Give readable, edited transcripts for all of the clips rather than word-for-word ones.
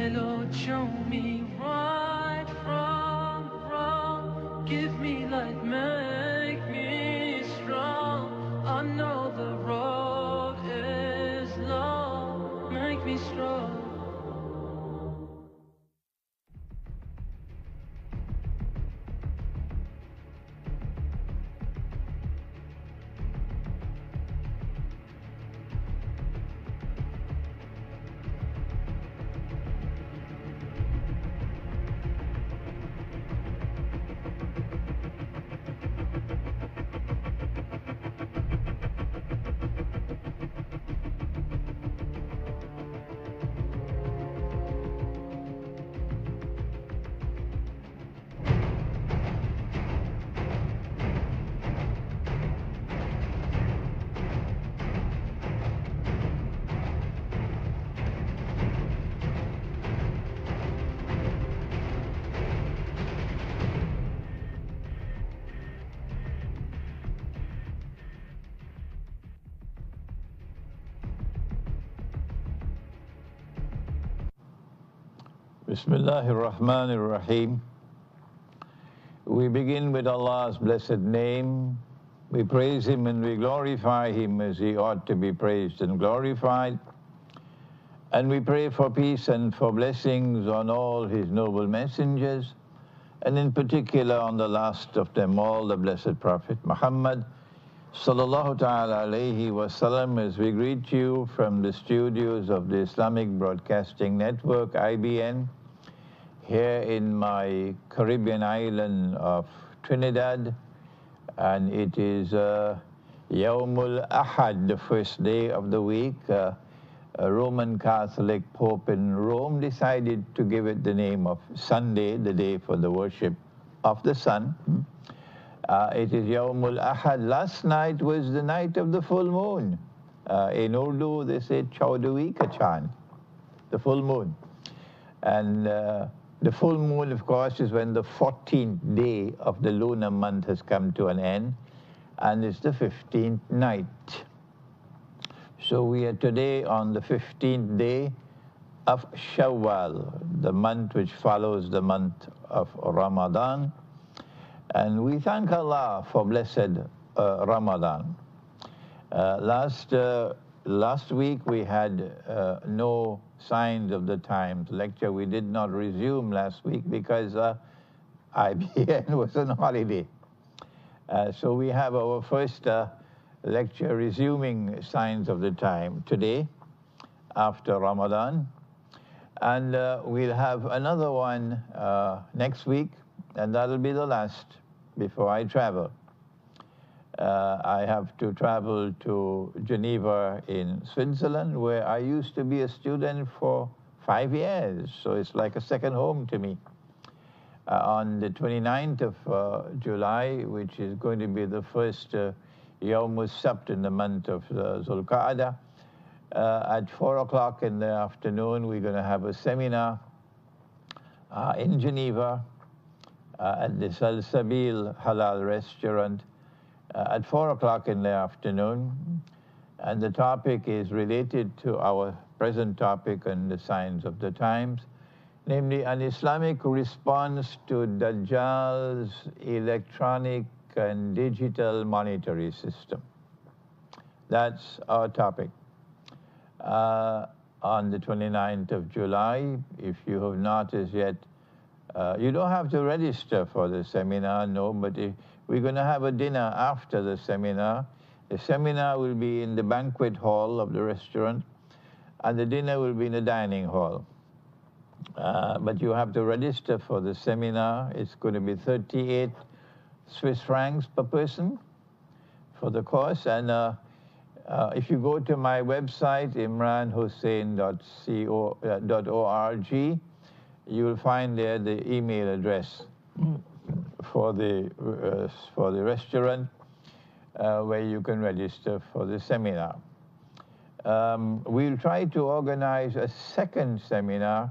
My Lord, show me right from wrong. Give me light, make me strong. I know the road is long. Make me strong. Bismillahir Rahmanir Rahim. We begin with Allah's blessed name. We praise Him and we glorify Him as He ought to be praised and glorified. And we pray for peace and for blessings on all His noble messengers, and in particular on the last of them all, the blessed Prophet Muhammad Sallallahu Ta'ala Alayhi Wasallam, as we greet you from the studios of the Islamic Broadcasting Network, IBN, here in my Caribbean island of Trinidad. And it is Yawmul Ahad, the first day of the week. A Roman Catholic Pope in Rome decided to give it the name of Sunday, the day for the worship of the sun. It is Yawmul Ahad. Last night was the night of the full moon. In Urdu, they say Chaudhwi ka Chand, the full moon. And the full moon, of course, is when the 14th day of the lunar month has come to an end, and it's the 15th night. So we are today on the 15th day of Shawwal, the month which follows the month of Ramadan. And we thank Allah for blessed Ramadan. Last week we had no signs of the times lecture. We did not resume last week because IBN was on holiday. So we have our first lecture resuming signs of the time today after Ramadan. And we'll have another one next week, and that'll be the last before I travel. I have to travel to Geneva in Switzerland, where I used to be a student for 5 years, so it's like a second home to me. On the 29th of July, which is going to be the first Yawm al-Sabt in the month of Zulqa'dah, at 4 o'clock in the afternoon, we're going to have a seminar in Geneva at the Salsabil Halal restaurant at 4 o'clock in the afternoon. And the topic is related to our present topic and the signs of the times, namely an Islamic response to Dajjal's electronic and digital monetary system. That's our topic. On the 29th of July, if you have not as yet, you don't have to register for the seminar, no, but we're going to have a dinner after the seminar. The seminar will be in the banquet hall of the restaurant, and the dinner will be in the dining hall. But you have to register for the seminar. It's going to be 38 Swiss francs per person for the course. And if you go to my website, imranhosein.org, you will find there the email address for the restaurant where you can register for the seminar. We'll try to organize a second seminar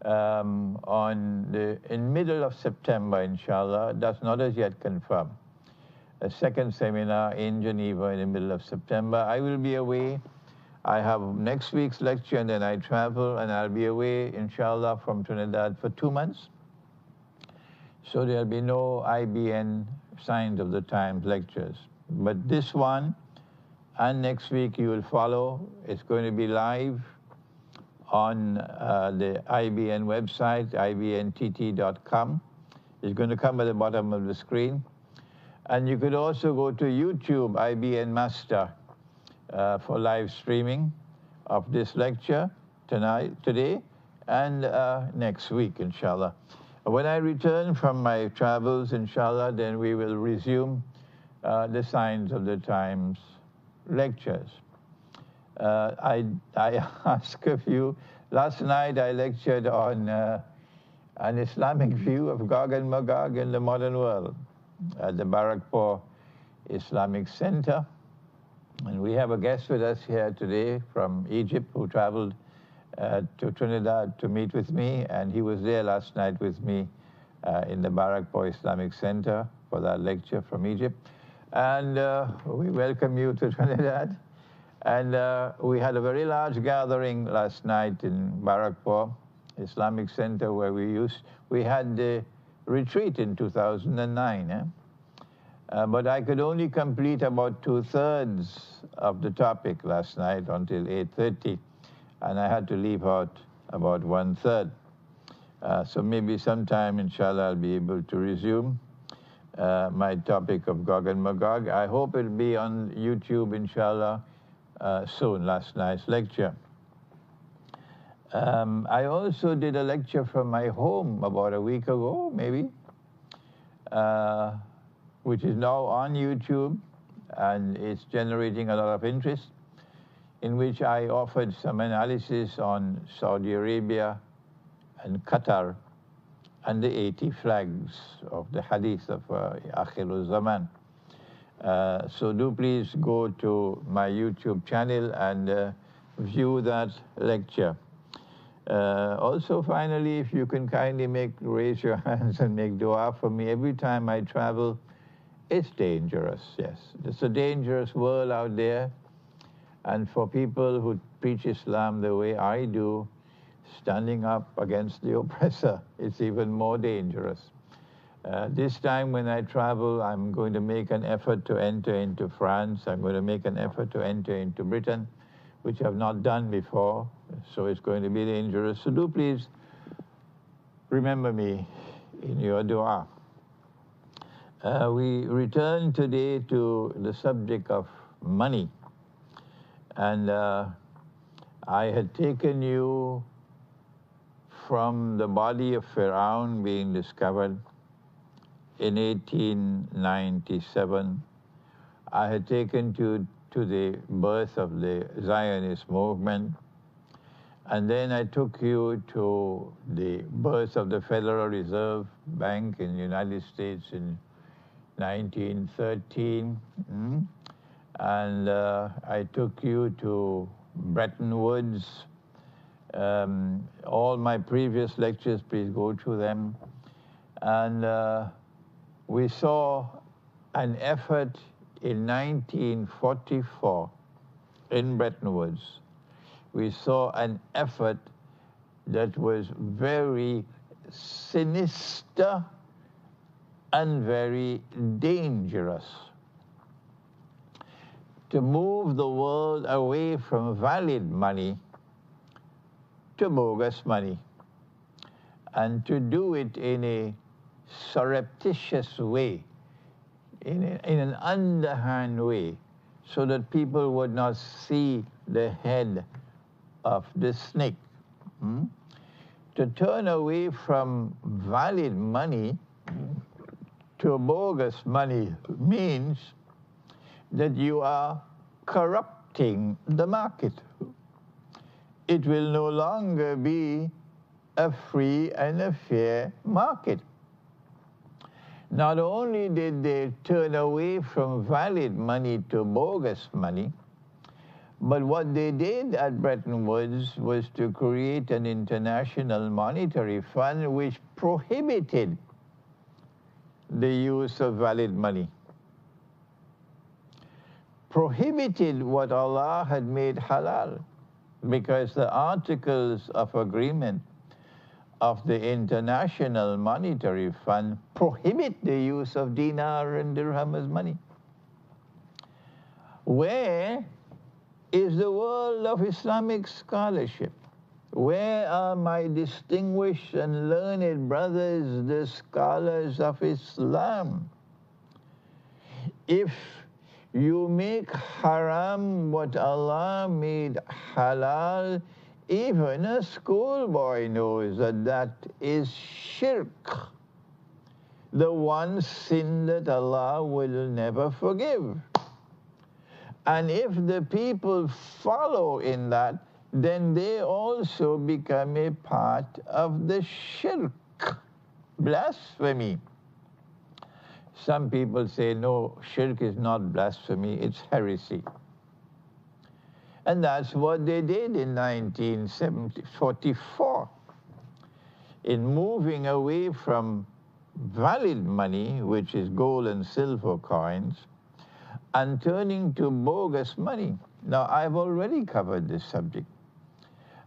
in middle of September, inshallah. That's not as yet confirmed. A second seminar in Geneva in the middle of September. I will be away I have next week's lecture, and then I travel, and I'll be away, inshallah, from Trinidad for 2 months. So there'll be no IBN Signs of the Times lectures. But this one and next week you will follow. It's going to be live on the IBN website, ibntt.com. It's going to come at the bottom of the screen. And you could also go to YouTube, IBN Master, for live streaming of this lecture today, and next week, inshallah. When I return from my travels, inshallah, then we will resume the Signs of the Times lectures. I ask of you, last night I lectured on an Islamic view of Gog and Magog in the modern world at the Barakpur Islamic Center. And we have a guest with us here today from Egypt who traveled to Trinidad to meet with me, and he was there last night with me in the Barakpur Islamic Center for that lecture from Egypt. And we welcome you to Trinidad. And we had a very large gathering last night in Barakpur Islamic Center where we had the retreat in 2009. But I could only complete about 2/3 of the topic last night until 8:30, and I had to leave out about 1/3. So maybe sometime, inshallah, I'll be able to resume my topic of Gog and Magog. I hope it'll be on YouTube, inshallah, soon, last night's lecture. I also did a lecture from my home about a week ago, maybe, which is now on YouTube, and it's generating a lot of interest, in which I offered some analysis on Saudi Arabia and Qatar and the 80 flags of the hadith of Akhirul Zaman. So do please go to my YouTube channel and view that lecture. Also, finally, if you can kindly raise your hands and make dua for me. Every time I travel, it's dangerous, yes. It's a dangerous world out there. And for people who preach Islam the way I do, standing up against the oppressor, it's even more dangerous. This time when I travel, I'm going to make an effort to enter into France. I'm going to make an effort to enter into Britain, which I've not done before. So it's going to be dangerous. So do please remember me in your dua. We return today to the subject of money. And I had taken you from the body of Pharaoh being discovered in 1897. I had taken you to the birth of the Zionist movement. And then I took you to the birth of the Federal Reserve Bank in the United States in 1913. And I took you to Bretton Woods. All my previous lectures, please go through them. And we saw an effort in 1944 in Bretton Woods. We saw an effort that was very sinister and very dangerous to move the world away from valid money to bogus money, and to do it in a surreptitious way, in an underhand way, so that people would not see the head of the snake. To turn away from valid money to bogus money means that you are corrupting the market. It will no longer be a free and a fair market. Not only did they turn away from valid money to bogus money, but what they did at Bretton Woods was to create an international monetary fund which prohibited the use of valid money. prohibited what Allah had made halal, because the Articles of Agreement of the International Monetary Fund prohibit the use of dinar and dirham as money. Where is the world of Islamic scholarship? Where are my distinguished and learned brothers, the scholars of Islam? If you make haram what Allah made halal, even a schoolboy knows that that is shirk, the one sin that Allah will never forgive. And if the people follow in that, then they also become a part of the shirk, blasphemy. Some people say, no, shirk is not blasphemy, it's heresy. And that's what they did in 1944. In moving away from valid money, which is gold and silver coins, and turning to bogus money. Now, I've already covered this subject.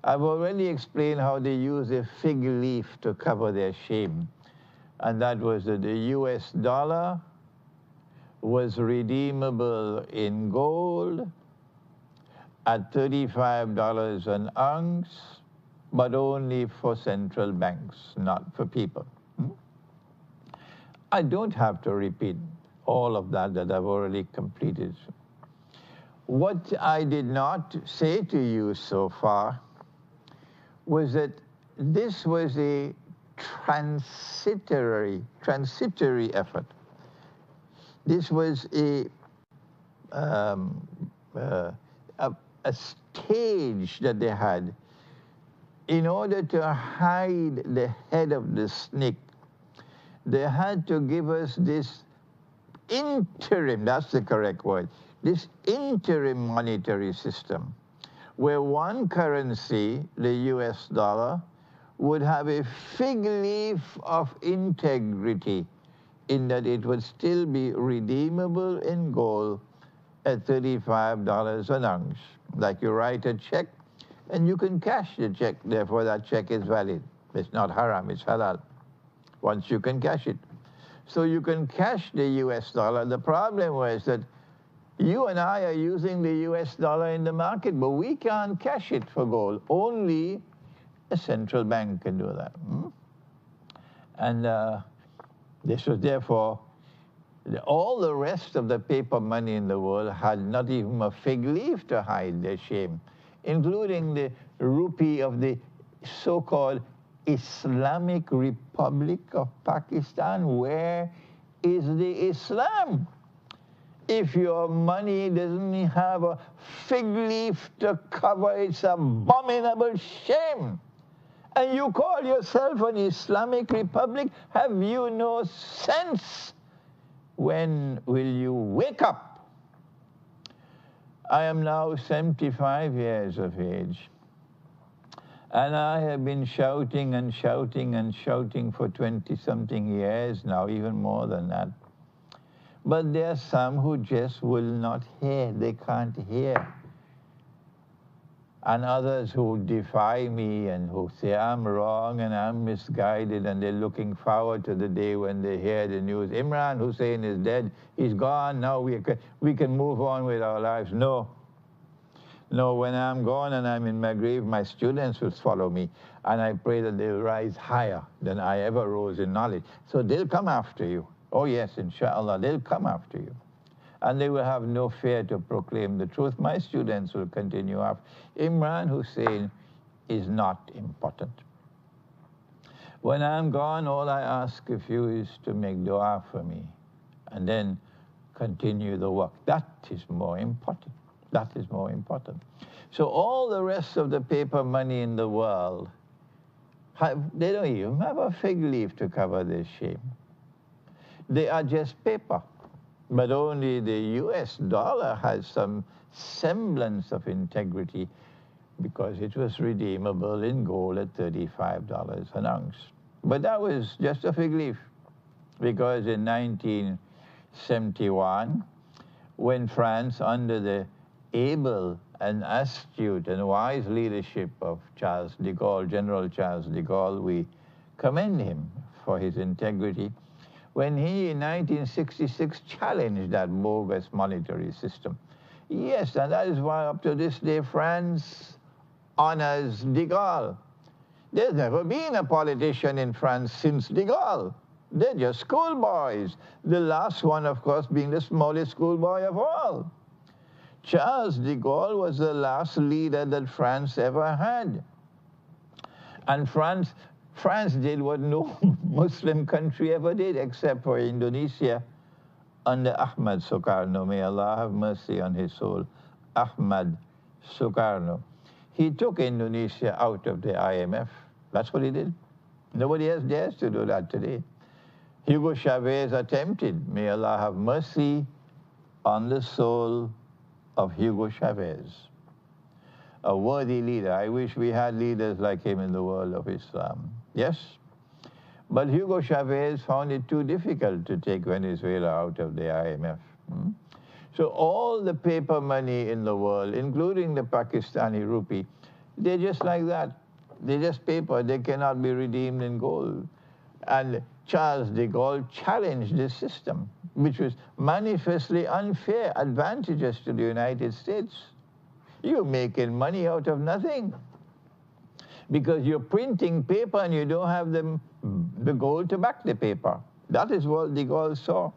I've already explained how they use a fig leaf to cover their shame. And that was that the US dollar was redeemable in gold at $35 an ounce, but only for central banks, not for people. I don't have to repeat all of that I've already completed. What I did not say to you so far was that this was a transitory effort. This was a stage that they had in order to hide the head of the snake. They had to give us this interim, that's the correct word, this interim monetary system, where one currency, the US dollar, would have a fig leaf of integrity in that it would still be redeemable in gold at $35 an ounce. Like you write a check and you can cash the check, therefore that check is valid. It's not haram, it's halal, once you can cash it. So you can cash the US dollar. The problem was that you and I are using the US dollar in the market, but we can't cash it for gold. Only a central bank can do that. And this was therefore, all the rest of the paper money in the world had not even a fig leaf to hide their shame, including the rupee of the so-called Islamic Republic of Pakistan. Where is the Islam? If your money doesn't have a fig leaf to cover its abominable shame, and you call yourself an Islamic Republic, have you no sense? When will you wake up? I am now 75 years of age. And I have been shouting and shouting and shouting for 20-something years now, even more than that. But there are some who just will not hear. They can't hear. And others who defy me and who say I'm wrong and I'm misguided, and they're looking forward to the day when they hear the news. Imran Hosein is dead. He's gone. Now we can move on with our lives. No. No, when I'm gone and I'm in my grave, my students will follow me. And I pray that they'll rise higher than I ever rose in knowledge. So they'll come after you. Oh yes, inshallah, they'll come after you. And they will have no fear to proclaim the truth. My students will continue after. Imran Hosein is not important. When I'm gone, all I ask of you is to make dua for me and then continue the work. That is more important. That is more important. So all the rest of the paper money in the world, they don't even have a fig leaf to cover their shame. They are just paper. But only the US dollar has some semblance of integrity because it was redeemable in gold at $35 an ounce. But that was just a fig leaf, because in 1971, when France, under the able and astute and wise leadership of Charles de Gaulle, General Charles de Gaulle, we commend him for his integrity, when he in 1966 challenged that bogus monetary system. Yes, and that is why up to this day France honors de Gaulle. There's never been a politician in France since de Gaulle. They're just schoolboys. The last one, of course, being the smallest schoolboy of all. Charles de Gaulle was the last leader that France ever had. And France did what no Muslim country ever did, except for Indonesia under Ahmad Sukarno. May Allah have mercy on his soul. Ahmad Sukarno. He took Indonesia out of the IMF. That's what he did. Nobody else dares to do that today. Hugo Chavez attempted. May Allah have mercy on the soul of Hugo Chavez. A worthy leader. I wish we had leaders like him in the world of Islam. Yes? But Hugo Chavez found it too difficult to take Venezuela out of the IMF. So all the paper money in the world, including the Pakistani rupee, they're just like that. They're just paper. They cannot be redeemed in gold. And Charles de Gaulle challenged this system, which was manifestly unfair, advantageous to the United States. You're making money out of nothing because you're printing paper and you don't have the gold to back the paper. That is what de Gaulle saw.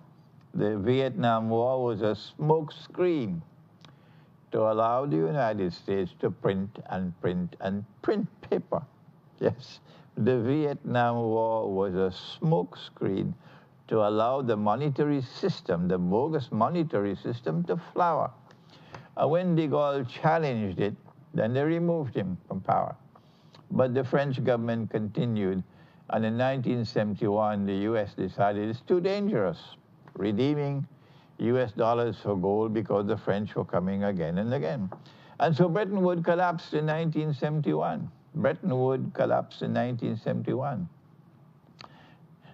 The Vietnam War was a smoke screen to allow the United States to print and print and print paper. Yes, the Vietnam War was a smoke screen to allow the monetary system, the bogus monetary system, to flower. When de Gaulle challenged it, then they removed him from power. But the French government continued, and in 1971, the U.S. decided it's too dangerous, redeeming U.S. dollars for gold because the French were coming again and again. And so Bretton Woods collapsed in 1971. Bretton Woods collapsed in 1971.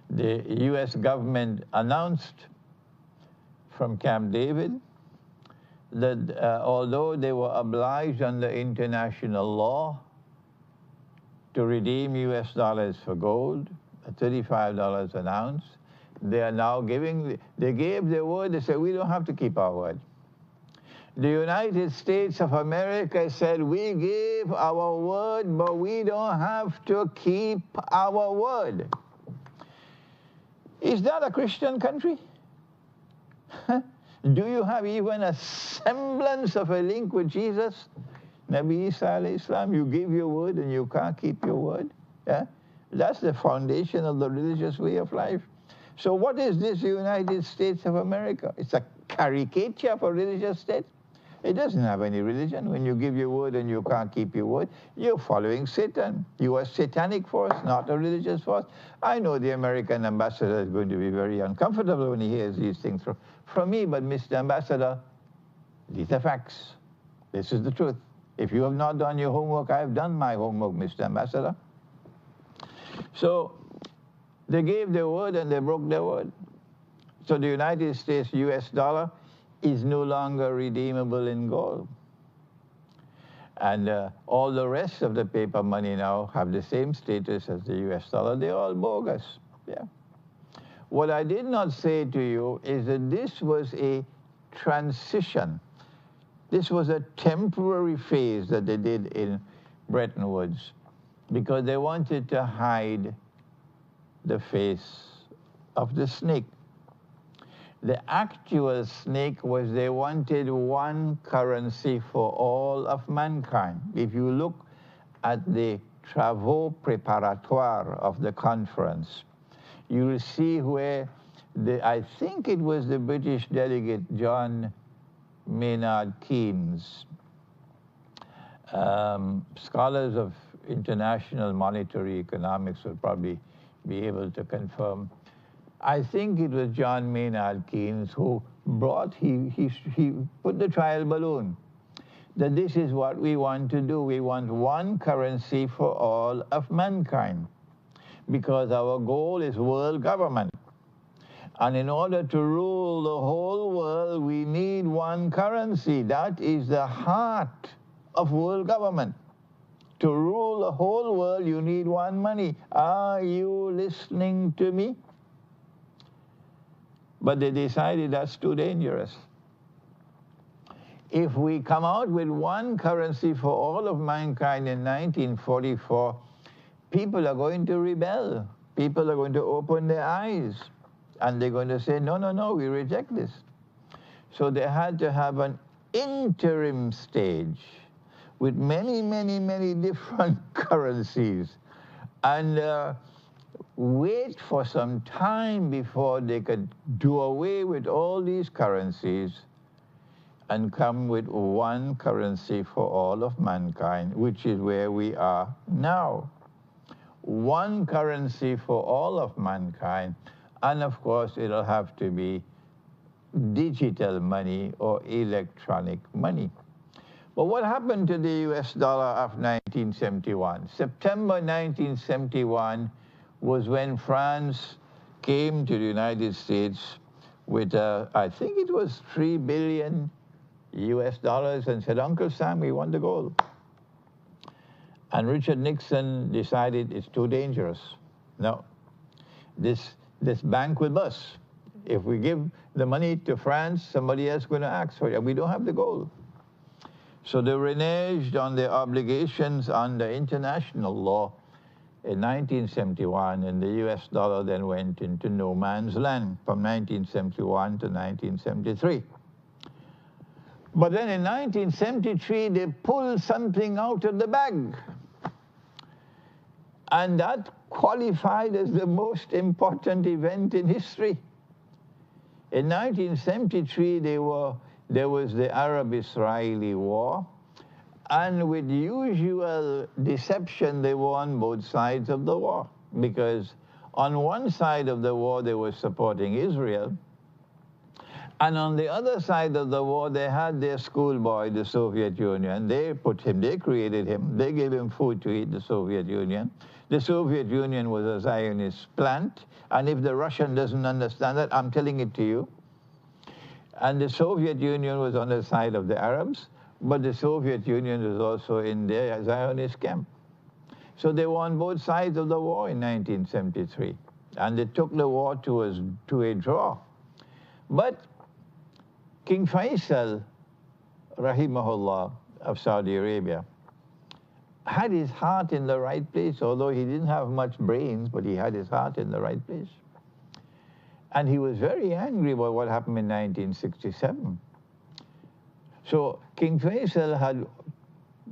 The U.S. government announced from Camp David that although they were obliged under international law to redeem U.S. dollars for gold, $35 an ounce, they are now they gave their word. They said, we don't have to keep our word. The United States of America said, we gave our word, but we don't have to keep our word. Is that a Christian country? Do you have even a semblance of a link with Jesus? Nabi Isa alayhi salam, you give your word and you can't keep your word. Yeah? That's the foundation of the religious way of life. So what is this United States of America? It's a caricature of a religious state. It doesn't have any religion. When you give your word and you can't keep your word, you're following Satan. You are a satanic force, not a religious force. I know the American ambassador is going to be very uncomfortable when he hears these things from me, but Mr. Ambassador, these are facts. This is the truth. If you have not done your homework, I have done my homework, Mr. Ambassador. So they gave their word and they broke their word. So the United States US dollar is no longer redeemable in gold. And all the rest of the paper money now have the same status as the US dollar. They're all bogus. Yeah. What I did not say to you is that this was a transition. This was a temporary phase that they did in Bretton Woods because they wanted to hide the face of the snake. The actual snake was they wanted one currency for all of mankind. If you look at the travaux préparatoires of the conference, you will see where I think it was the British delegate John Maynard Keynes. Scholars of international monetary economics will probably be able to confirm. I think it was John Maynard Keynes who he put the trial balloon that this is what we want to do. We want one currency for all of mankind because our goal is world government. And in order to rule the whole world, we need one currency. That is the heart of world government. To rule the whole world, you need one money. Are you listening to me? But they decided that's too dangerous. If we come out with one currency for all of mankind in 1944, people are going to rebel. People are going to open their eyes. And they're going to say, no, no, no, we reject this. So they had to have an interim stage with many, many, many different currencies. And wait for some time before they could do away with all these currencies and come with one currency for all of mankind, which is where we are now. One currency for all of mankind. And of course, it'll have to be digital money or electronic money. But what happened to the US dollar of 1971? September 1971 was when France came to the United States with, I think it was $3 billion US dollars, and said, Uncle Sam, we want the gold. And Richard Nixon decided it's too dangerous. No, this bank will bust. If we give the money to France, somebody else is going to ask for it. We don't have the gold. So they reneged on their obligations under international law in 1971, and the US dollar then went into no man's land from 1971 to 1973. But then in 1973, they pulled something out of the bag. And that qualified as the most important event in history. In 1973, there was the Arab-Israeli war, and with usual deception, they were on both sides of the war, because on one side of the war, they were supporting Israel, and on the other side of the war, they had their schoolboy, the Soviet Union. They created him, they gave him food to eat, the Soviet Union. The Soviet Union was a Zionist plant, and if the Russian doesn't understand that, I'm telling it to you. And the Soviet Union was on the side of the Arabs, but the Soviet Union was also in their Zionist camp. So they were on both sides of the war in 1973, and they took the war to a draw. But King Faisal, rahimahullah, of Saudi Arabia, had his heart in the right place, although he didn't have much brains, but he had his heart in the right place. And he was very angry about what happened in 1967. So King Faisal had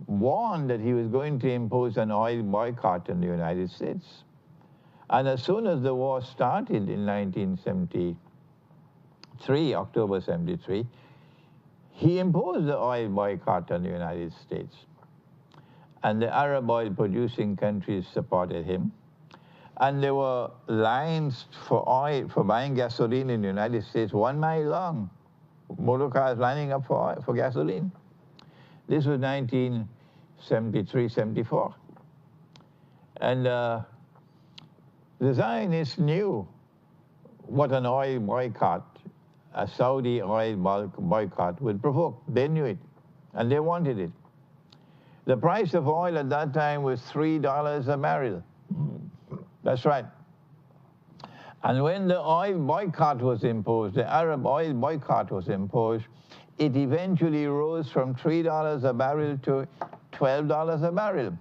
warned that he was going to impose an oil boycott in the United States. And as soon as the war started in 1973, October 73, he imposed the oil boycott on the United States. And the Arab oil-producing countries supported him. And there were lines for oil, for buying gasoline in the United States 1 mile long. Motor cars lining up for gasoline. This was 1973, 74. And the Zionists knew what an oil boycott, a Saudi oil boycott would provoke. They knew it, and they wanted it. The price of oil at that time was $3 a barrel. That's right. And when the oil boycott was imposed, the Arab oil boycott was imposed, it eventually rose from $3 a barrel to $12 a barrel,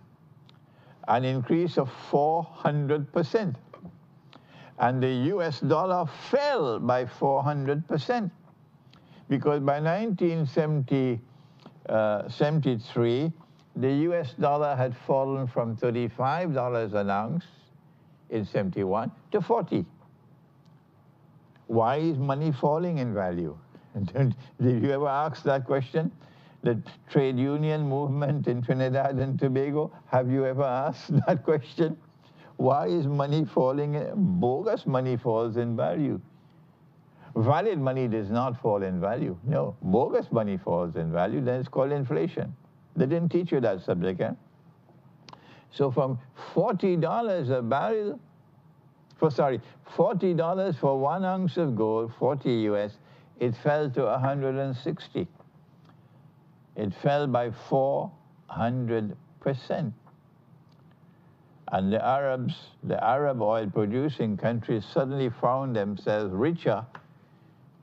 an increase of 400%. And the US dollar fell by 400%, because by 1973, the US dollar had fallen from $35 an ounce in 71 to 40. Why is money falling in value? Did you ever ask that question? The trade union movement in Trinidad and Tobago, have you ever asked that question? Why is money falling? Bogus money falls in value. Valid money does not fall in value. No, bogus money falls in value, then it's called inflation. They didn't teach you that subject, eh? So from $40 a barrel $40 for 1 ounce of gold, 40 US, it fell to 160. It fell by 400%. And the Arab oil producing countries suddenly found themselves richer,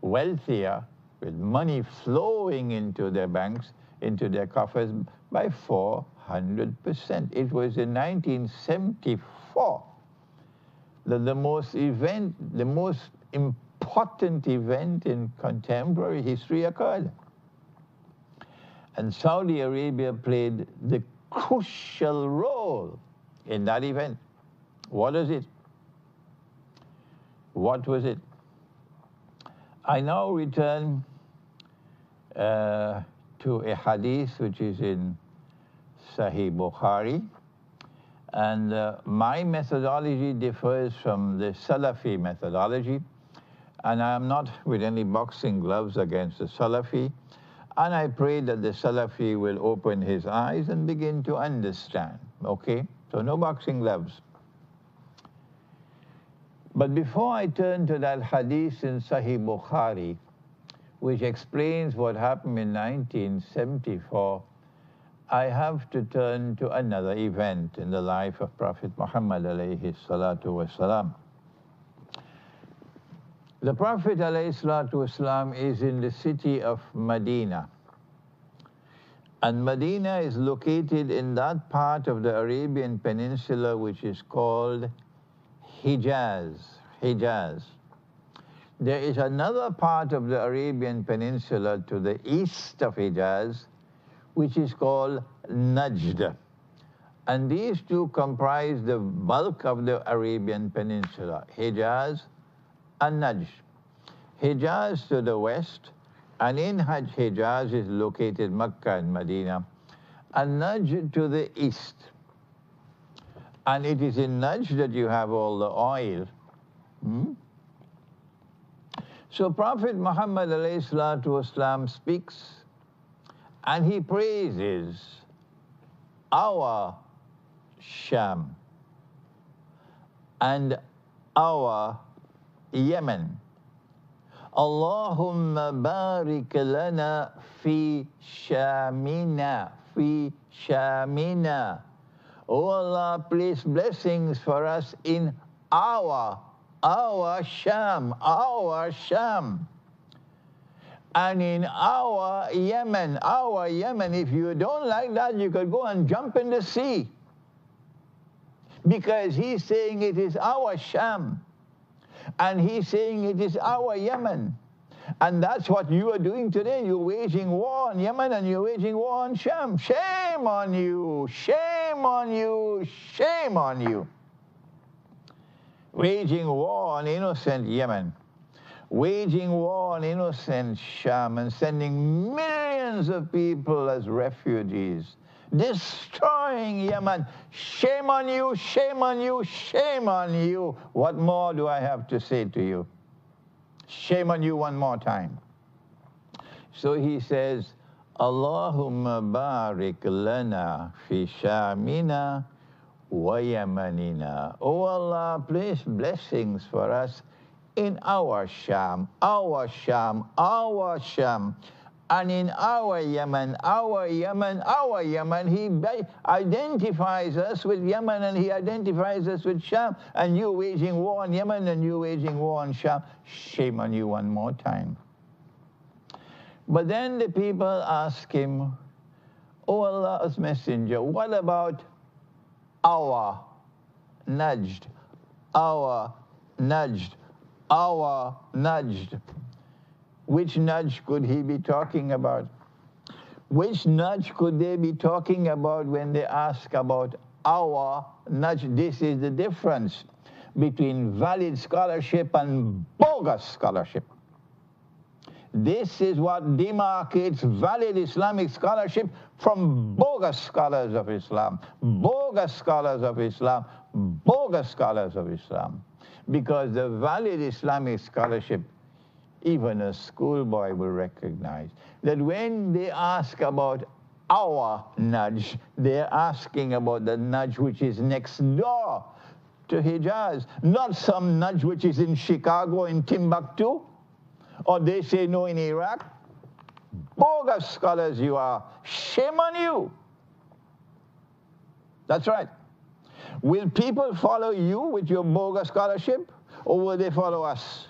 wealthier, with money flowing into their banks, into their coffers by 400%. It was in 1974 that the most important event in contemporary history occurred. And Saudi Arabia played the crucial role in that event. What is it? What was it? I now return to a hadith which is in Sahih Bukhari, and my methodology differs from the Salafi methodology, and I am not with any boxing gloves against the Salafi, and I pray that the Salafi will open his eyes and begin to understand, okay? So no boxing gloves. But before I turn to that hadith in Sahih Bukhari, which explains what happened in 1974, I have to turn to another event in the life of Prophet Muhammad alayhi salatu wasalam. The Prophet alayhi salatu wasalam is in the city of Medina. And Medina is located in that part of the Arabian Peninsula which is called Hijaz. Hijaz. There is another part of the Arabian Peninsula to the east of Hijaz, which is called Najd. And these two comprise the bulk of the Arabian Peninsula, Hijaz and Najd. Hijaz to the west, and in Hijaz is located Mecca and Medina, and Najd to the east. And it is in Najd that you have all the oil. So Prophet Muhammad alayhi salatu wasalam speaks, and he praises our Sham and our Yemen. Allahumma barik lana fi Shamina, fi Shamina. Oh Allah, place blessings for us in our Sham, our Sham. And in our Yemen, if you don't like that, you could go and jump in the sea. Because he's saying it is our Sham. And he's saying it is our Yemen. And that's what you are doing today. You're waging war on Yemen and you're waging war on Sham. Shame on you, shame on you, shame on you. Waging war on innocent Yemen. Waging war on innocent Sham and sending millions of people as refugees. Destroying Yemen. Shame on you, shame on you, shame on you. What more do I have to say to you? Shame on you one more time. So he says, Allahumma barik lana fi Shamina wa Yemenina. Oh Allah, place blessings for us in our Sham, our Sham, our Sham. And in our Yemen, our Yemen, our Yemen. He identifies us with Yemen and he identifies us with Sham. And you waging war on Yemen and you waging war on Sham. Shame on you one more time. But then the people ask him, oh Allah's messenger, what about our Najd, our Najd, our Najd? Which Najd could he be talking about? Which Najd could they be talking about when they ask about our Najd? This is the difference between valid scholarship and bogus scholarship. This is what demarcates valid Islamic scholarship from bogus scholars of Islam. Bogus scholars of Islam. Bogus scholars of Islam. Because the valid Islamic scholarship, even a schoolboy will recognize that when they ask about our Najd, they're asking about the Najd which is next door to Hijaz, not some nudge which is in Chicago, in Timbuktu, or they say no in Iraq. Bogus scholars you are. Shame on you. That's right. Will people follow you with your bogus scholarship, or will they follow us?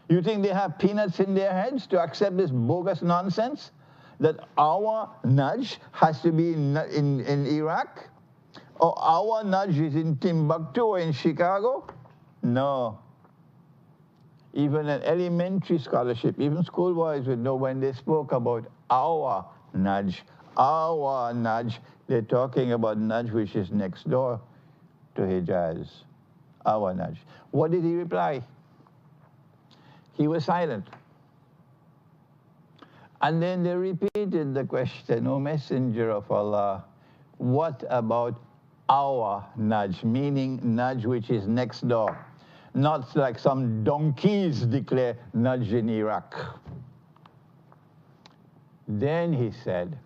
You think they have peanuts in their heads to accept this bogus nonsense? That our nudge has to be in Iraq? Or our nudge is in Timbuktu or in Chicago? No. Even an elementary scholarship, even schoolboys would know when they spoke about our nudge, they're talking about nudge which is next door to Hijaz, our nudge. What did he reply? He was silent. And then they repeated the question, O Messenger of Allah, what about our nudge, meaning nudge which is next door? Not like some donkeys declare nudge in Iraq. Then he said,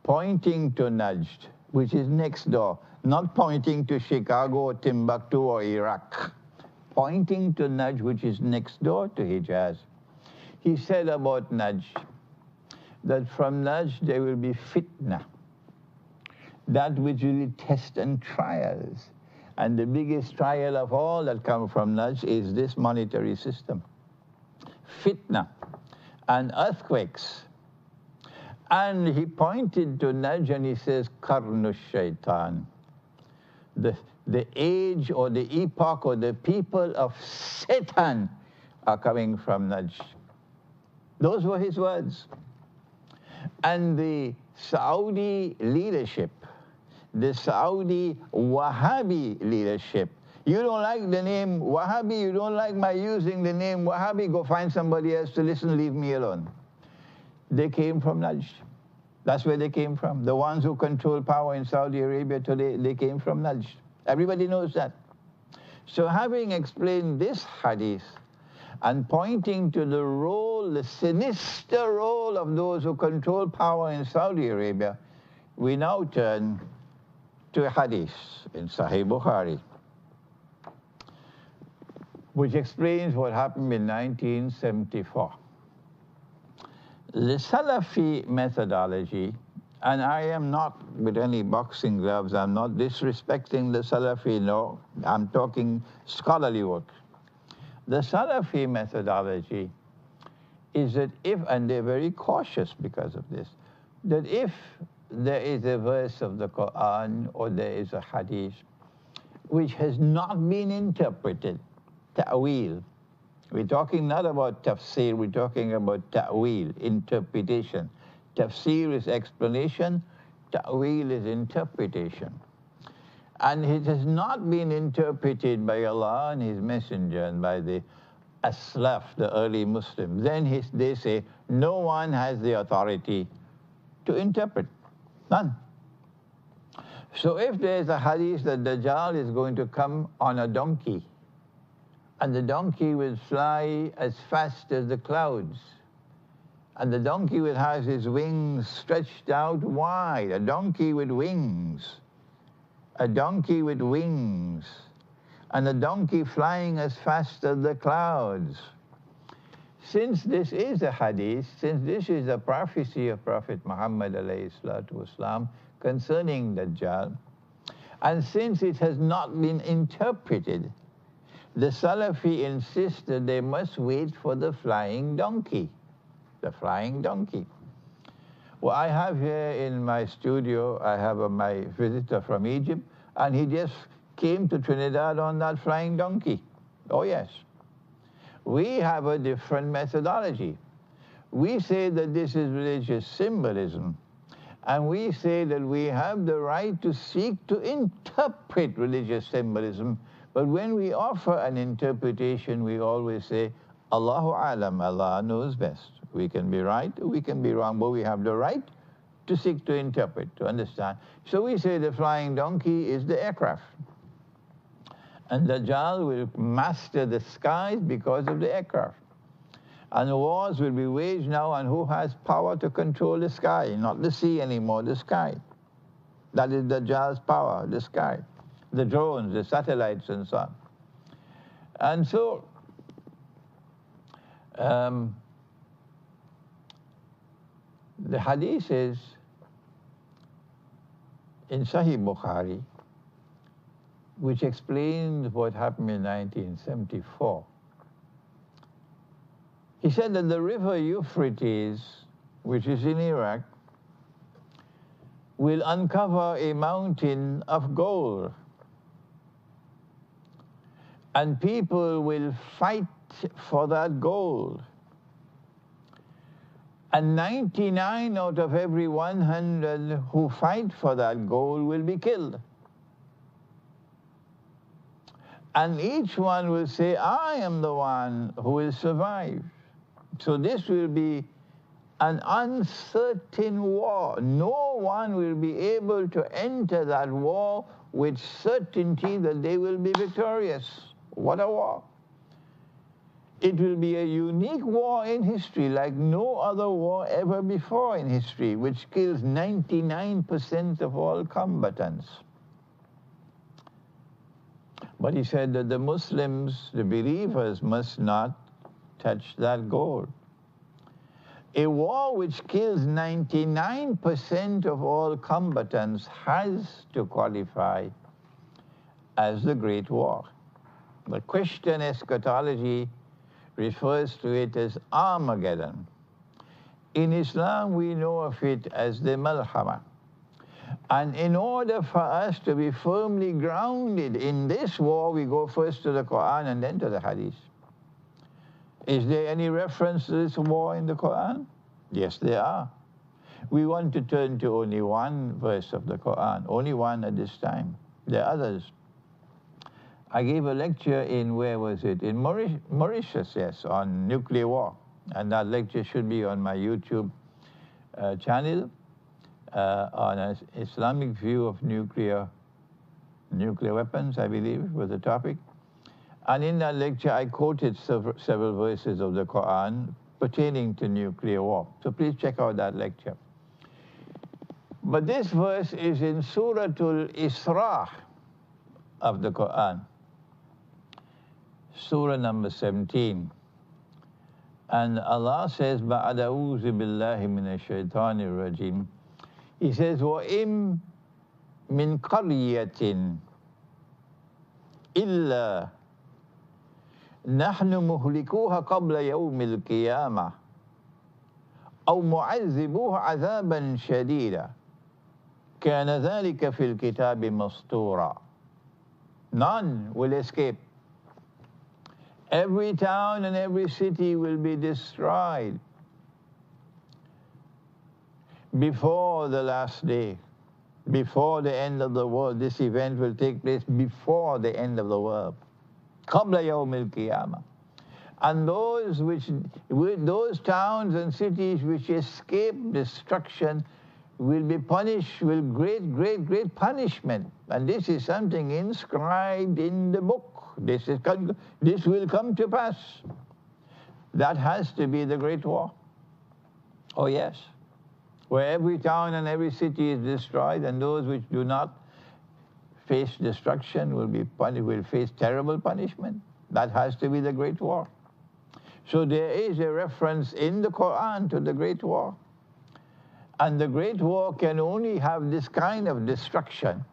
pointing to nudge, which is next door, not pointing to Chicago or Timbuktu or Iraq, pointing to nudge, which is next door to Hijaz. He said about nudge, that from nudge there will be fitna, that which will be tests and trials. And the biggest trial of all that come from nudge is this monetary system. Fitna and earthquakes. And he pointed to nudge and he says, Karnu Shaitan. The age or the epoch or the people of Satan are coming from nudge. Those were his words. And the Saudi leadership, the Saudi Wahhabi leadership, you don't like the name Wahhabi, you don't like my using the name Wahhabi, go find somebody else to listen, leave me alone. They came from Najd. That's where they came from. The ones who control power in Saudi Arabia today, they came from Najd. Everybody knows that. So having explained this hadith and pointing to the role, the sinister role of those who control power in Saudi Arabia, we now turn to a hadith in Sahih Bukhari, which explains what happened in 1974. The Salafi methodology, and I am not with any boxing gloves, I'm not disrespecting the Salafi, no, I'm talking scholarly work. The Salafi methodology is that if, and they're very cautious because of this, that if there is a verse of the Quran or there is a hadith which has not been interpreted, ta'wil. We're talking not about tafsir, we're talking about ta'wil, interpretation. Tafsir is explanation, ta'wil is interpretation. And it has not been interpreted by Allah and His Messenger and by the Aslaf, the early Muslims. Then they say, no one has the authority to interpret. None. So if there's a hadith that Dajjal is going to come on a donkey, and the donkey will fly as fast as the clouds, and the donkey will have his wings stretched out wide, a donkey with wings, a donkey with wings, and a donkey flying as fast as the clouds. Since this is a hadith, since this is a prophecy of Prophet Muhammad ﷺ concerning Dajjal, and since it has not been interpreted, the Salafi insist that they must wait for the flying donkey. The flying donkey. Well, I have here in my studio, I have my visitor from Egypt, and he just came to Trinidad on that flying donkey. Oh yes. We have a different methodology. We say that this is religious symbolism, and we say that we have the right to seek to interpret religious symbolism, but when we offer an interpretation, we always say, Allahu Alam, Allah knows best. We can be right, we can be wrong, but we have the right to seek to interpret, to understand. So we say the flying donkey is the aircraft. And Dajjal will master the skies because of the aircraft. And the wars will be waged now on who has power to control the sky, not the sea anymore, the sky. That is Dajjal's power, the sky. the drones, the satellites, and so on. And so, the hadith is in Sahih Bukhari, which explains what happened in 1974. He said that the river Euphrates, which is in Iraq, will uncover a mountain of gold. And people will fight for that gold. And 99 out of every 100 who fight for that gold will be killed. And each one will say, I am the one who will survive. So this will be an uncertain war. No one will be able to enter that war with certainty that they will be victorious. What a war. It will be a unique war in history, like no other war ever before in history, which kills 99% of all combatants. But he said that the Muslims, the believers, must not touch that gold. A war which kills 99% of all combatants has to qualify as the Great War. The Christian eschatology refers to it as Armageddon. In Islam, we know of it as the Malhama. And in order for us to be firmly grounded in this war, we go first to the Quran and then to the Hadith. Is there any reference to this war in the Quran? Yes, there are. We want to turn to only one verse of the Quran, only one at this time. There are others. I gave a lecture in, where was it? In Mauritius, yes, on nuclear war. And that lecture should be on my YouTube channel on an Islamic view of nuclear weapons, I believe, was the topic. And in that lecture, I quoted several verses of the Quran pertaining to nuclear war. So please check out that lecture. But this verse is in Suratul Isra of the Quran, Surah number 17. And Allah says, بَعْدَ أَعُوذُ بِاللَّهِ مِنَ الشَّيْطَانِ الرَّجِيمِ. He says, وَإِمْ مِنْ قَرْيَةٍ إِلَّا نحن مهلكوها قبل يوم القيامة أو معذبوها عذابا شديدا كان ذلك في الكتاب مسطورا. None will escape. Every town and every city will be destroyed before the last day, before the end of the world. This event will take place before the end of the world. قبل يوم القيامة. And those towns and cities which escape destruction will be punished with great punishment. And this is something inscribed in the book. This will come to pass. That has to be the Great War. Oh yes. Where every town and every city is destroyed, and those which do not face destruction will face terrible punishment. That has to be the Great War. So there is a reference in the Quran to the Great War. And the Great War can only have this kind of destruction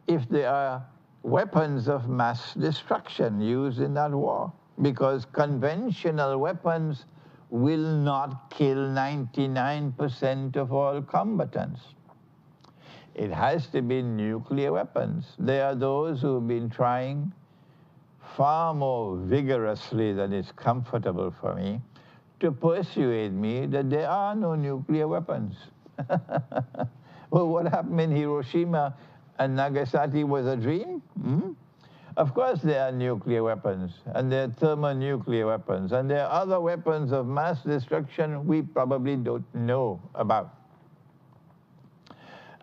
if there are weapons of mass destruction used in that war. Because conventional weapons will not kill 99% of all combatants. It has to be nuclear weapons. There are those who have been trying far more vigorously than is comfortable for me to persuade me that there are no nuclear weapons. Well, what happened in Hiroshima and Nagasaki was a dream? Of course there are nuclear weapons, and there are thermonuclear weapons, and there are other weapons of mass destruction we probably don't know about.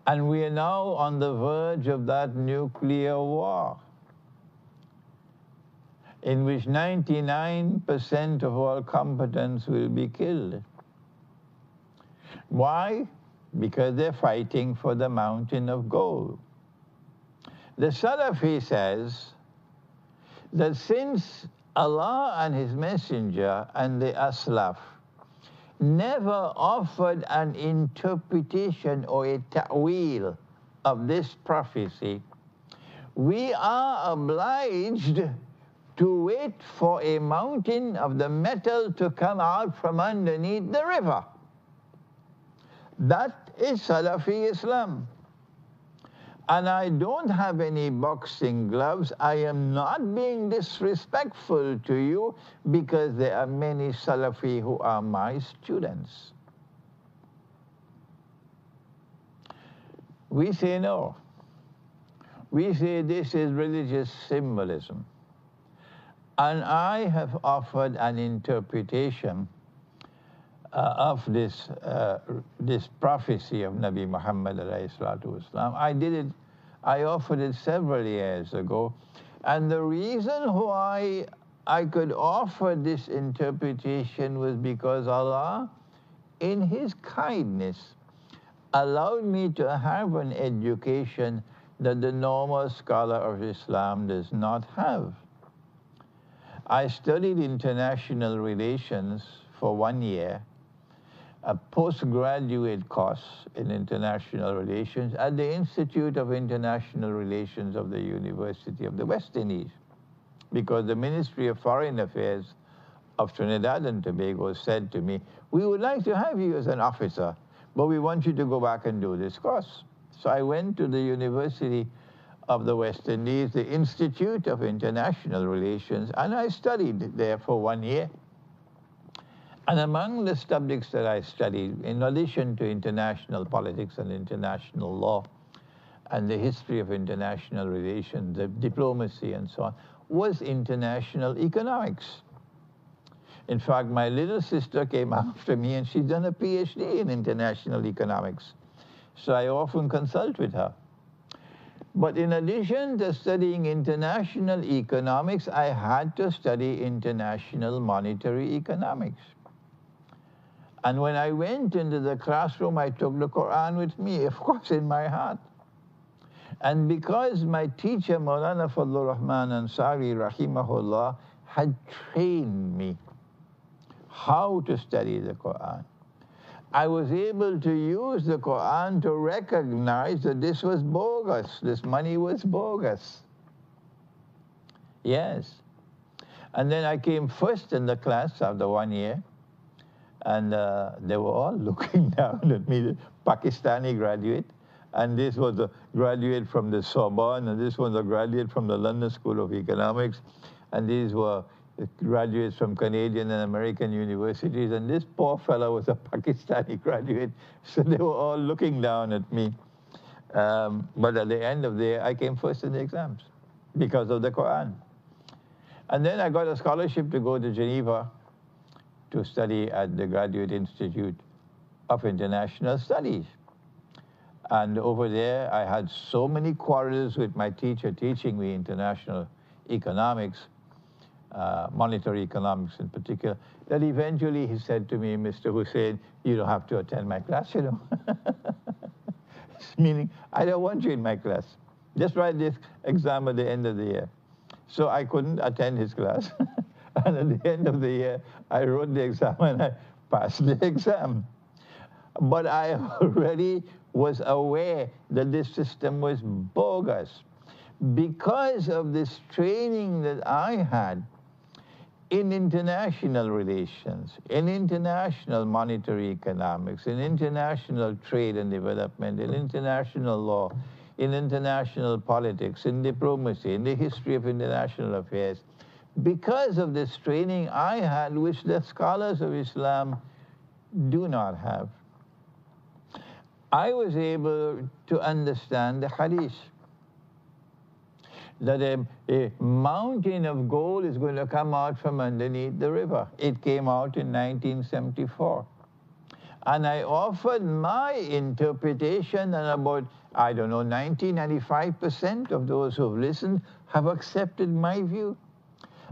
And we are now on the verge of that nuclear war, in which 99% of all combatants will be killed. Why? Because they're fighting for the mountain of gold. The Salafi says that since Allah and His Messenger and the Aslaf never offered an interpretation or a ta'wil of this prophecy, we are obliged to wait for a mountain of the metal to come out from underneath the river. That is Salafi Islam. And I don't have any boxing gloves. I am not being disrespectful to you because there are many Salafi who are my students. We say no. We say this is religious symbolism. And I have offered an interpretation of this prophecy of Nabi Muhammad alayhi salatu wasalam. I offered it several years ago, and the reason why I could offer this interpretation was because Allah, in His kindness, allowed me to have an education that the normal scholar of Islam does not have. I studied international relations for 1 year, a postgraduate course in international relations at the Institute of International Relations of the University of the West Indies, because the Ministry of Foreign Affairs of Trinidad and Tobago said to me, we would like to have you as an officer, but we want you to go back and do this course. So I went to the University of the West Indies, the Institute of International Relations, and I studied there for 1 year. And among the subjects that I studied, in addition to international politics and international law and the history of international relations, the diplomacy and so on, was international economics. In fact, my little sister came after me and she's done a PhD in international economics. So I often consult with her. But in addition to studying international economics, I had to study international monetary economics. And when I went into the classroom, I took the Quran with me, of course, in my heart. And because my teacher, Maulana Fadlur Rahman Ansari, rahimahullah, had trained me how to study the Quran, I was able to use the Quran to recognize that this was bogus, this money was bogus. Yes. And then I came first in the class after 1 year, and they were all looking down at me, the Pakistani graduate, and this was a graduate from the Sorbonne, and this was a graduate from the London School of Economics, and these were graduates from Canadian and American universities, and this poor fellow was a Pakistani graduate, so they were all looking down at me. But at the end of the year, I came first in the exams because of the Quran. And then I got a scholarship to go to Geneva to study at the Graduate Institute of International Studies. And over there, I had so many quarrels with my teacher teaching me international economics, monetary economics in particular, that eventually he said to me, Mr. Hosein, you don't have to attend my class, you know. Meaning, I don't want you in my class. Just write this exam at the end of the year. So I couldn't attend his class. And at the end of the year, I wrote the exam and I passed the exam. But I already was aware that this system was bogus. Because of this training that I had in international relations, in international monetary economics, in international trade and development, in international law, in international politics, in diplomacy, in the history of international affairs, because of this training I had, which the scholars of Islam do not have, I was able to understand the hadith, that a mountain of gold is going to come out from underneath the river. It came out in 1974. And I offered my interpretation, and about, I don't know, 95% of those who have listened have accepted my view.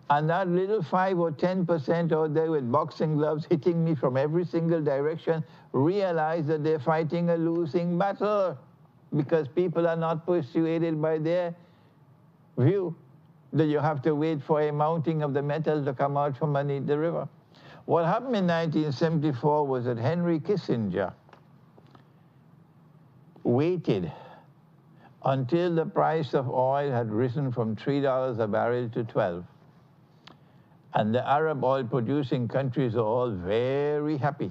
And that little 5 or 10% out there with boxing gloves hitting me from every single direction realize that they're fighting a losing battle, because people are not persuaded by their view that you have to wait for a mounting of the metal to come out from underneath the river. What happened in 1974 was that Henry Kissinger waited until the price of oil had risen from $3 a barrel to $12. And the Arab oil-producing countries are all very happy.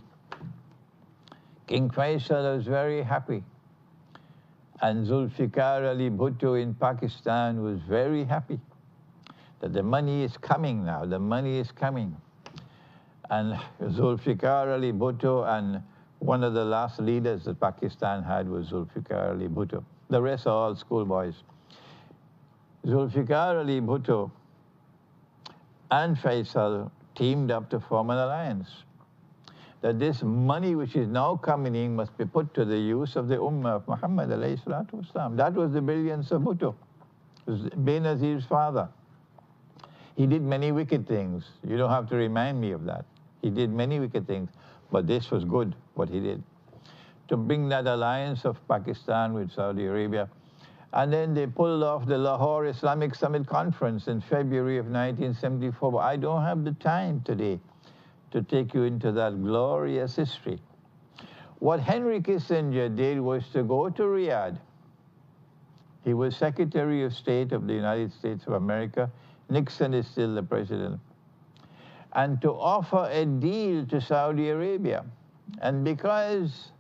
King Faisal was very happy. And Zulfikar Ali Bhutto in Pakistan was very happy that the money is coming now, the money is coming. And Zulfikar Ali Bhutto, and one of the last leaders that Pakistan had was Zulfikar Ali Bhutto. The rest are all schoolboys. Zulfikar Ali Bhutto and Faisal teamed up to form an alliance, that this money which is now coming in must be put to the use of the Ummah of Muhammad alayhi salatu wasalam. That was the brilliance of Bhutto. It was Benazir's father. He did many wicked things. You don't have to remind me of that. He did many wicked things, but this was good, what he did, to bring that alliance of Pakistan with Saudi Arabia. And then they pulled off the Lahore Islamic Summit Conference in February of 1974. But I don't have the time today to take you into that glorious history. What Henry Kissinger did was to go to Riyadh. He was Secretary of State of the United States of America. Nixon is still the president. And to offer a deal to Saudi Arabia. And because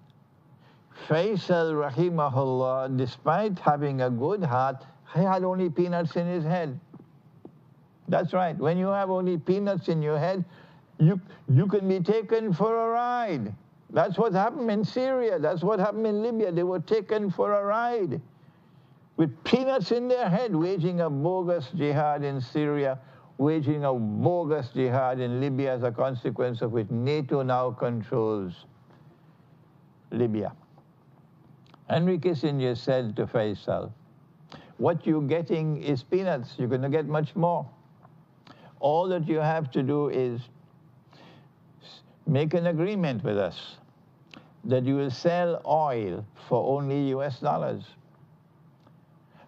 Faisal rahimahullah, despite having a good heart, he had only peanuts in his head. That's right. When you have only peanuts in your head, you can be taken for a ride. That's what happened in Syria. That's what happened in Libya. They were taken for a ride with peanuts in their head, waging a bogus jihad in Syria, waging a bogus jihad in Libya, as a consequence of which NATO now controls Libya. Henry Kissinger said to Faisal, what you're getting is peanuts. You're going to get much more. All that you have to do is make an agreement with us that you will sell oil for only US dollars.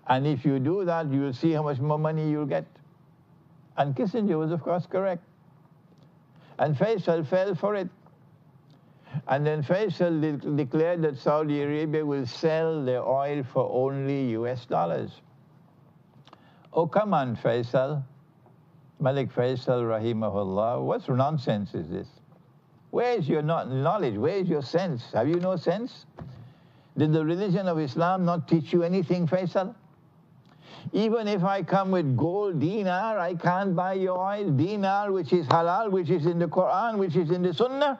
And if you do that, you will see how much more money you'll get. And Kissinger was, of course, correct. And Faisal fell for it. And then Faisal declared that Saudi Arabia will sell their oil for only US dollars. Oh, come on, Faisal. Malik Faisal, rahimahullah. What nonsense is this? Where is your knowledge? Where is your sense? Have you no sense? Did the religion of Islam not teach you anything, Faisal? Even if I come with gold dinar, I can't buy your oil. Dinar, which is halal, which is in the Quran, which is in the Sunnah.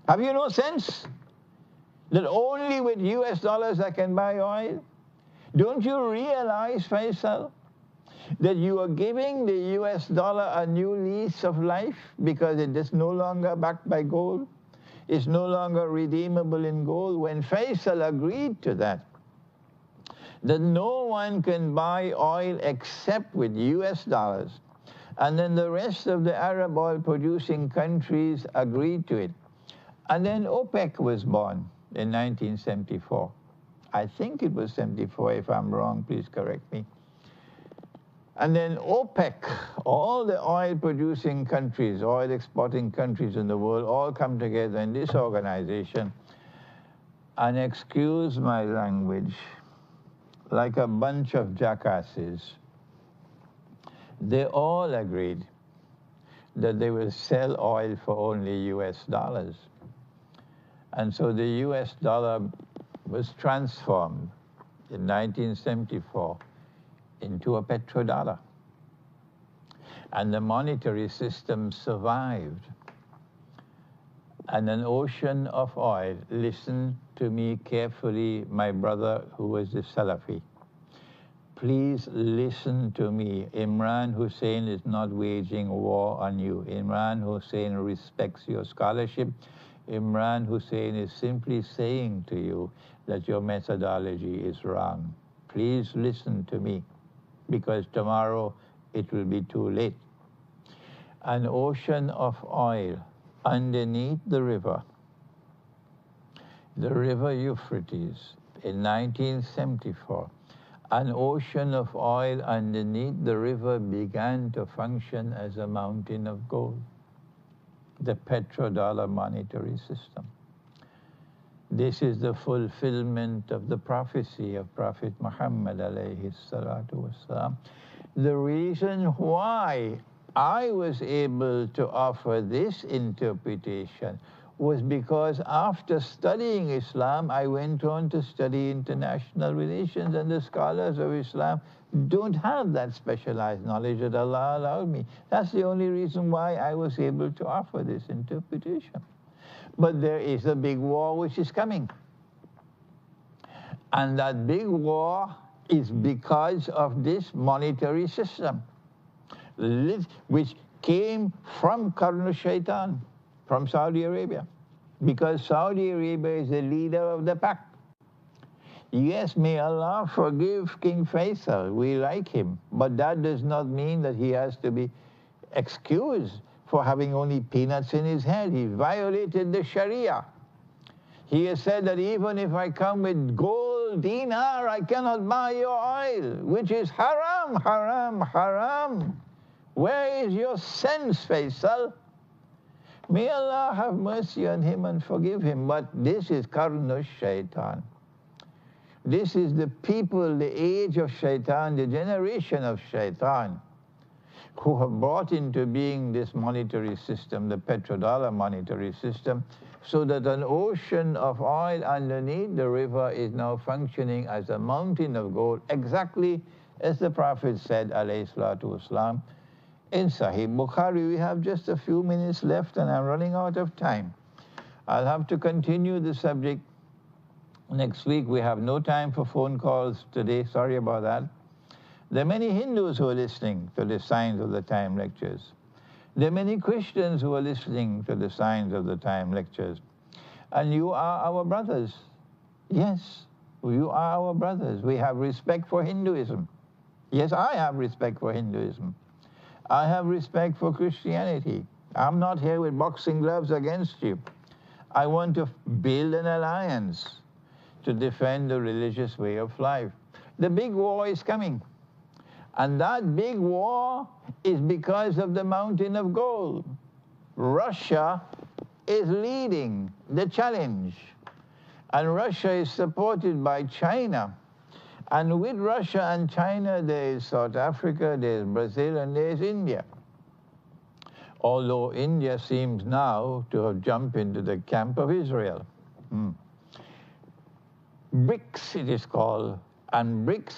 Have you no sense that only with US dollars I can buy oil? Don't you realize, Faisal, that you are giving the US dollar a new lease of life because it is no longer backed by gold? It's no longer redeemable in gold. When Faisal agreed to that no one can buy oil except with US dollars, and then the rest of the Arab oil-producing countries agreed to it. And then OPEC was born in 1974. I think it was 74. If I'm wrong, please correct me. And then OPEC, all the oil-producing countries, oil-exporting countries in the world, all come together in this organization and, excuse my language, like a bunch of jackasses, they all agreed that they will sell oil for only US dollars. And so the US dollar was transformed in 1974 into a petrodollar. And the monetary system survived. And an ocean of oil, listen to me carefully, my brother who was a Salafi. Please listen to me. Imran Hosein is not waging war on you. Imran Hosein respects your scholarship. Imran Hosein is simply saying to you that your methodology is wrong. Please listen to me, because tomorrow it will be too late. An ocean of oil underneath the river Euphrates, in 1974, An ocean of oil underneath the river began to function as a mountain of gold. The petrodollar monetary system. This is the fulfillment of the prophecy of Prophet Muhammad alayhi salatu wasalam. The reason why I was able to offer this interpretation was because after studying Islam, I went on to study international relations, and the scholars of Islam don't have that specialized knowledge that Allah allowed me. That's the only reason why I was able to offer this interpretation. But there is a big war which is coming. And that big war is because of this monetary system, which came from Qarn al-Shaitan, from Saudi Arabia, because Saudi Arabia is the leader of the pack. Yes, may Allah forgive King Faisal. We like him, but that does not mean that he has to be excused for having only peanuts in his head. He violated the Sharia. He has said that even if I come with gold dinar, I cannot buy your oil, which is haram, haram, haram. Where is your sense, Faisal? May Allah have mercy on him and forgive him. But this is Qarn al-Shaitan. This is the people, the age of Shaitan, the generation of Shaitan, who have brought into being this monetary system, the petrodollar monetary system, so that an ocean of oil underneath the river is now functioning as a mountain of gold, exactly as the Prophet said, alayhi salatu wasalam, in Sahih Bukhari. We have just a few minutes left and I'm running out of time. I'll have to continue the subject next week. We have no time for phone calls today, sorry about that. There are many Hindus who are listening to the Signs of the Time lectures. There are many Christians who are listening to the Signs of the Time lectures. And you are our brothers. Yes, you are our brothers. We have respect for Hinduism. Yes, I have respect for Hinduism. I have respect for Christianity. I'm not here with boxing gloves against you. I want to build an alliance to defend the religious way of life. The big war is coming. And that big war is because of the mountain of gold. Russia is leading the challenge. And Russia is supported by China. And with Russia and China, there is South Africa, there is Brazil, and there is India. Although India seems now to have jumped into the camp of Israel. BRICS it is called, and BRICS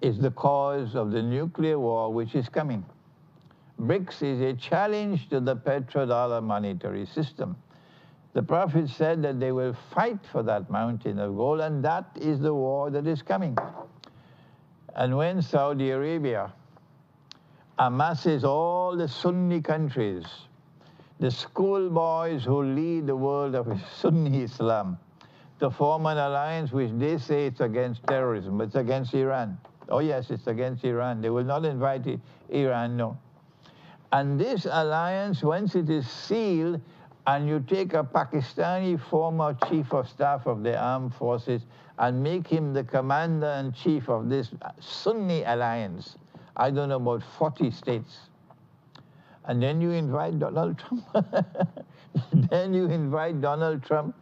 is the cause of the nuclear war which is coming. BRICS is a challenge to the petrodollar monetary system. The Prophet said that they will fight for that mountain of gold, and that is the war that is coming. And when Saudi Arabia amasses all the Sunni countries, the schoolboys who lead the world of Sunni Islam, to form an alliance which they say it's against terrorism, but it's against Iran. Oh yes, it's against Iran. They will not invite Iran, no. And this alliance, once it is sealed, and you take a Pakistani former chief of staff of the armed forces and make him the commander-in-chief of this Sunni alliance, I don't know, about 40 states. And then you invite Donald Trump. Then you invite Donald Trump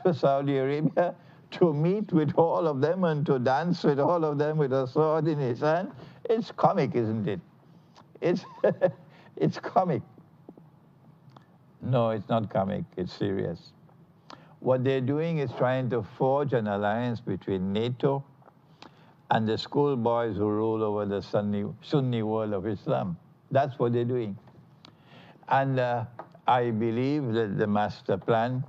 to Saudi Arabia to meet with all of them and to dance with all of them with a sword in his hand. It's comic, isn't it? It's, it's comic. No, it's not comic, it's serious. What they're doing is trying to forge an alliance between NATO and the schoolboys who rule over the Sunni world of Islam. That's what they're doing. And I believe that the master plan,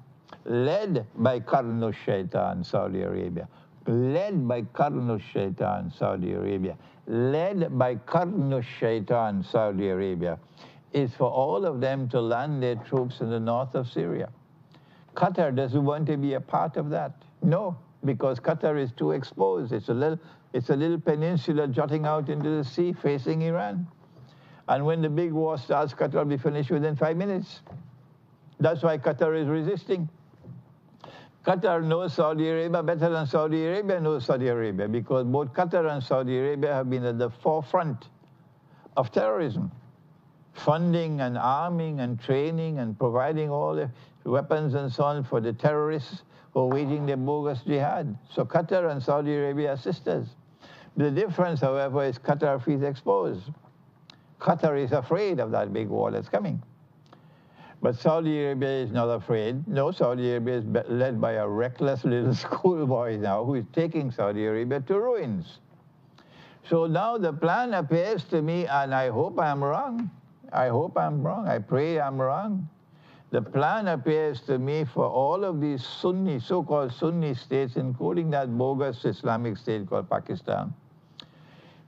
led by Qarn al-Shaitan, Saudi Arabia, led by Qarn al-Shaitan, Saudi Arabia, led by Qarn al-Shaitan, Saudi Arabia, is for all of them to land their troops in the north of Syria. Qatar doesn't want to be a part of that. No, because Qatar is too exposed. It's a little peninsula jutting out into the sea facing Iran. And when the big war starts, Qatar will be finished within 5 minutes. That's why Qatar is resisting. Qatar knows Saudi Arabia better than Saudi Arabia knows Saudi Arabia, because both Qatar and Saudi Arabia have been at the forefront of terrorism, funding and arming and training and providing all the weapons and so on for the terrorists who are waging their bogus jihad. So Qatar and Saudi Arabia are sisters. The difference, however, is Qatar feels exposed. Qatar is afraid of that big war that's coming. But Saudi Arabia is not afraid. No, Saudi Arabia is led by a reckless little schoolboy now who is taking Saudi Arabia to ruins. So now the plan appears to me, and I hope I'm wrong. I hope I'm wrong. I pray I'm wrong. The plan appears to me for all of these Sunni, so-called Sunni states, including that bogus Islamic state called Pakistan,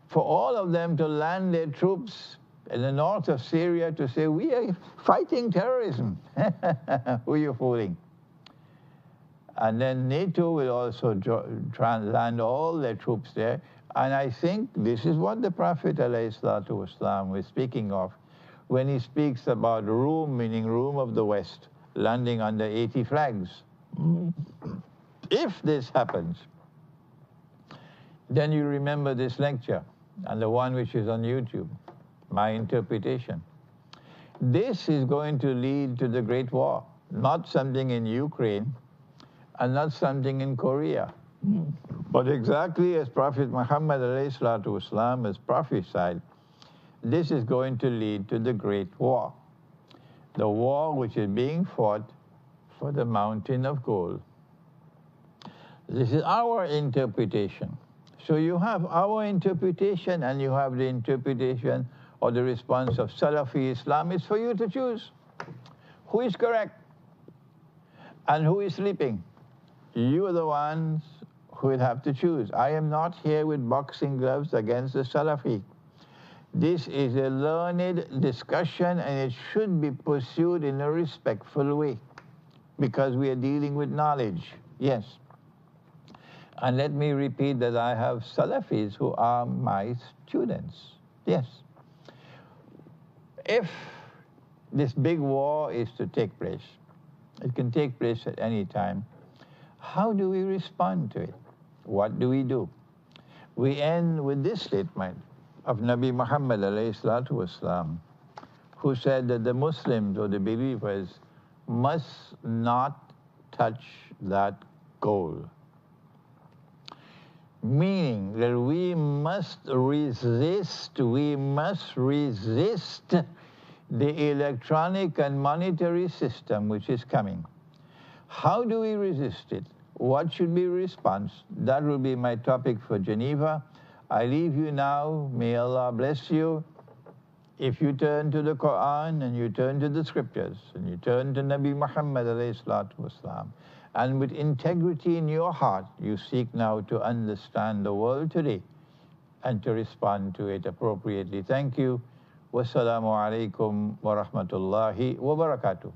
for all of them to land their troops in the north of Syria to say, we are fighting terrorism. Who are you fooling? And then NATO will also land all their troops there. And I think this is what the Prophet ﷺ was speaking of when he speaks about Rome, meaning Rome of the West, landing under 80 flags. If this happens, then you remember this lecture and the one which is on YouTube, my interpretation. This is going to lead to the Great War, not something in Ukraine and not something in Korea, but exactly as Prophet Muhammad ﷺ has prophesied. This is going to lead to the Great War, the war which is being fought for the mountain of gold. This is our interpretation. So you have our interpretation and you have the interpretation or the response of Salafi Islam. It's for you to choose who is correct and who is sleeping. You are the ones who will have to choose. I am not here with boxing gloves against the Salafi. This is a learned discussion and it should be pursued in a respectful way because we are dealing with knowledge, yes. And let me repeat that I have Salafis who are my students, yes. If this big war is to take place, it can take place at any time, how do we respond to it? What do we do? We end with this statement of Nabi Muhammad ﷺ, who said that the Muslims or the believers must not touch that goal. Meaning that we must resist the electronic and monetary system which is coming. How do we resist it? What should be response? That will be my topic for Geneva. I leave you now. May Allah bless you. If you turn to the Quran and you turn to the scriptures and you turn to Nabi Muhammad ﷺ, and with integrity in your heart, you seek now to understand the world today and to respond to it appropriately. Thank you. Wassalamu alaikum wa rahmatullahi wa barakatuh.